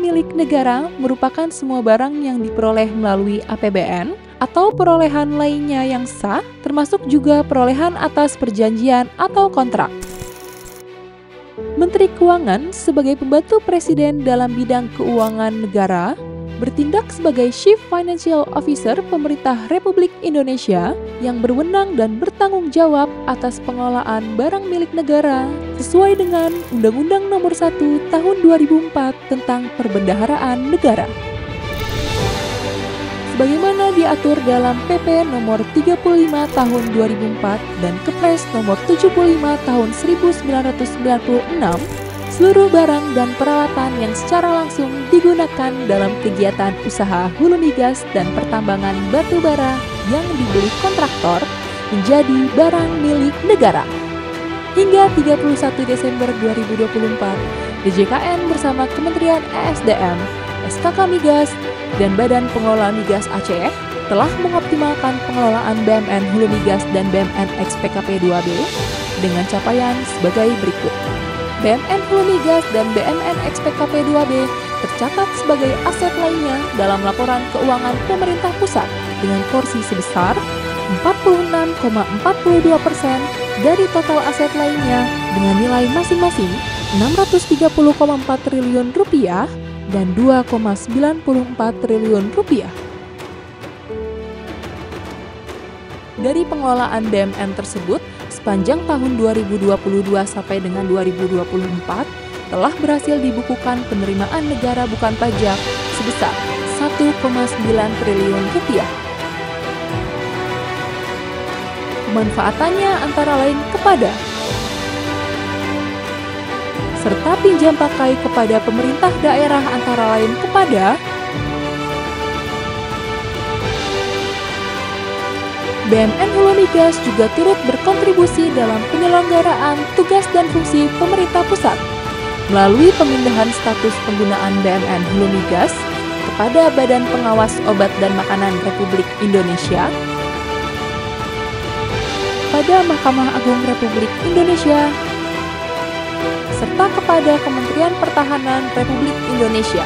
milik negara merupakan semua barang yang diperoleh melalui APBN atau perolehan lainnya yang sah, termasuk juga perolehan atas perjanjian atau kontrak. Menteri Keuangan sebagai pembantu Presiden dalam bidang keuangan negara bertindak sebagai Chief Financial Officer Pemerintah Republik Indonesia yang berwenang dan bertanggung jawab atas pengelolaan barang milik negara sesuai dengan Undang-Undang Nomor 1 Tahun 2004 tentang Perbendaharaan Negara. Sebagaimana diatur dalam PP Nomor 35 Tahun 2004 dan Kepres Nomor 75 Tahun 1996, seluruh barang dan peralatan yang secara langsung digunakan dalam kegiatan usaha hulu migas dan pertambangan batu bara yang dibeli kontraktor menjadi barang milik negara. Hingga 31 Desember 2024, DJKN bersama Kementerian ESDM, SKK Migas, dan Badan Pengelola Migas Aceh telah mengoptimalkan pengelolaan BMN Hulu Migas dan BMN XPKP 2B dengan capaian sebagai berikut. BMN Hulu Migas dan BMN XPKP 2B tercatat sebagai aset lainnya dalam laporan keuangan pemerintah pusat dengan porsi sebesar 46,42% dari total aset lainnya dengan nilai masing-masing Rp630,4 triliun dan Rp2,94 triliun. Dari pengelolaan BMN tersebut, sepanjang tahun 2022 sampai dengan 2024, telah berhasil dibukukan penerimaan negara bukan pajak sebesar Rp1,9 triliun. Pemanfaatannya antara lain kepada serta pinjam pakai kepada pemerintah daerah antara lain kepada BMN Hulu Migas juga turut berkontribusi dalam penyelenggaraan tugas dan fungsi pemerintah pusat melalui pemindahan status penggunaan BMN Hulu Migas kepada Badan Pengawas Obat dan Makanan Republik Indonesia, pada Mahkamah Agung Republik Indonesia, serta kepada Kementerian Pertahanan Republik Indonesia.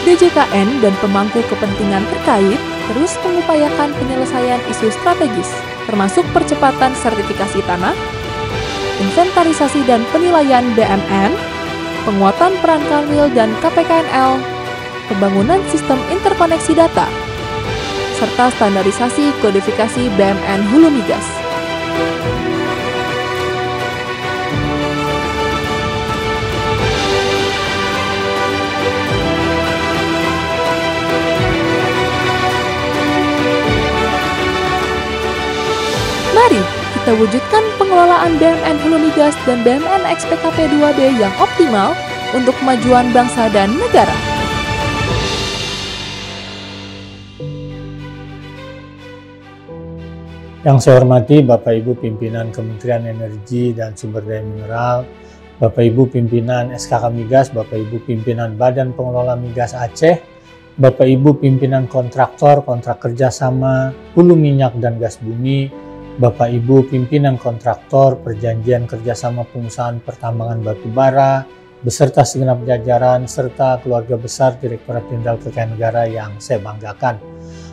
DJKN dan pemangku kepentingan terkait terus mengupayakan penyelesaian isu strategis, termasuk percepatan sertifikasi tanah, inventarisasi dan penilaian BMN, penguatan peran Kanwil dan KPKNL, pembangunan sistem interkoneksi data, serta standarisasi kodifikasi BMN Hulu Migas. Mari kita wujudkan pengelolaan BMN Hulu Migas dan BMN XPKP 2B yang optimal untuk kemajuan bangsa dan negara. Yang saya hormati Bapak Ibu Pimpinan Kementerian Energi dan Sumber Daya Mineral, Bapak Ibu Pimpinan SKK Migas, Bapak Ibu Pimpinan Badan Pengelola Migas Aceh, Bapak Ibu Pimpinan Kontraktor, Kontrak Kerjasama, Hulu Minyak dan Gas Bumi, Bapak Ibu Pimpinan Kontraktor, Perjanjian Kerjasama Pengusahaan Pertambangan Batu Bara, beserta segenap jajaran, serta keluarga besar Direktorat Jenderal Kekayaan Negara yang saya banggakan.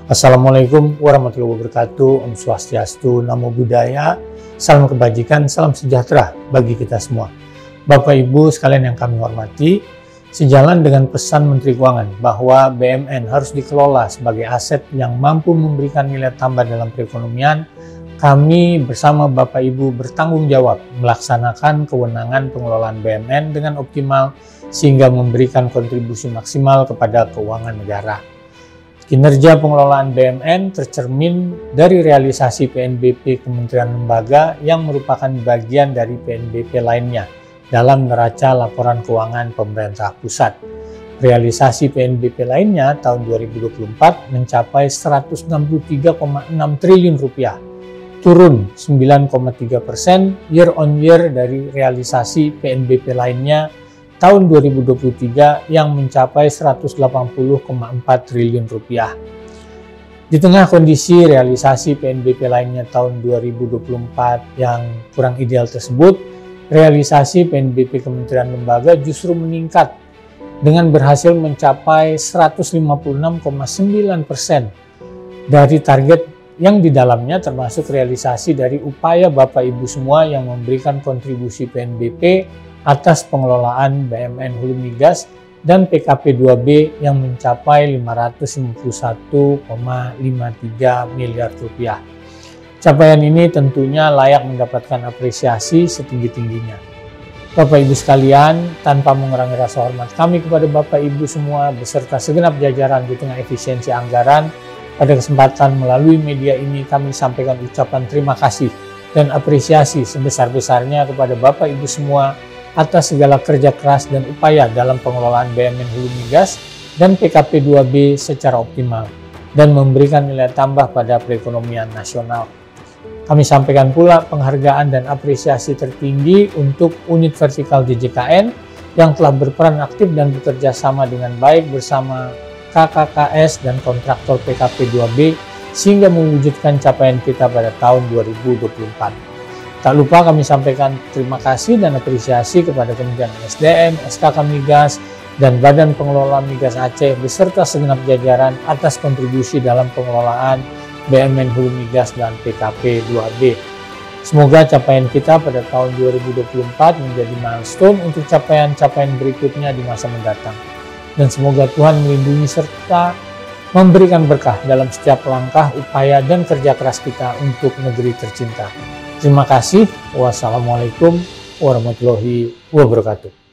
Assalamualaikum warahmatullahi wabarakatuh, Om Swastiastu, Namo Buddhaya, salam kebajikan, salam sejahtera bagi kita semua. Bapak Ibu sekalian yang kami hormati, sejalan dengan pesan Menteri Keuangan bahwa BMN harus dikelola sebagai aset yang mampu memberikan nilai tambah dalam perekonomian, kami bersama Bapak Ibu bertanggung jawab melaksanakan kewenangan pengelolaan BMN dengan optimal sehingga memberikan kontribusi maksimal kepada keuangan negara. Kinerja pengelolaan BMN tercermin dari realisasi PNBP Kementerian Lembaga yang merupakan bagian dari PNBP lainnya dalam neraca laporan keuangan pemerintah pusat. Realisasi PNBP lainnya tahun 2024 mencapai Rp163,6 triliun, turun 9,3% year on year dari realisasi PNBP lainnya tahun 2023 yang mencapai Rp180,4 triliun. Di tengah kondisi realisasi PNBP lainnya tahun 2024 yang kurang ideal tersebut, realisasi PNBP Kementerian Lembaga justru meningkat dengan berhasil mencapai 156,9% dari target yang di dalamnya termasuk realisasi dari upaya Bapak Ibu semua yang memberikan kontribusi PNBP atas pengelolaan BUMN Hulu Migas dan PKP 2B yang mencapai 551,53 miliar rupiah. Capaian ini tentunya layak mendapatkan apresiasi setinggi-tingginya. Bapak Ibu sekalian, tanpa mengurangi rasa hormat kami kepada Bapak Ibu semua beserta segenap jajaran di tengah efisiensi anggaran, pada kesempatan melalui media ini kami sampaikan ucapan terima kasih dan apresiasi sebesar-besarnya kepada Bapak Ibu semua atas segala kerja keras dan upaya dalam pengelolaan BUMN Hulu Migas dan PKP 2B secara optimal dan memberikan nilai tambah pada perekonomian nasional. Kami sampaikan pula penghargaan dan apresiasi tertinggi untuk unit vertikal DJKN yang telah berperan aktif dan bekerja sama dengan baik bersama KKKS dan kontraktor PKP 2B sehingga mewujudkan capaian kita pada tahun 2024. Tak lupa kami sampaikan terima kasih dan apresiasi kepada Kementerian SDM, SKK Migas, dan Badan Pengelola Migas Aceh beserta segenap jajaran atas kontribusi dalam pengelolaan BUMN Hulu Migas dan PKP 2B. Semoga capaian kita pada tahun 2024 menjadi milestone untuk capaian-capaian berikutnya di masa mendatang. Dan semoga Tuhan melindungi serta memberikan berkah dalam setiap langkah, upaya, dan kerja keras kita untuk negeri tercinta. Terima kasih. Wassalamualaikum warahmatullahi wabarakatuh.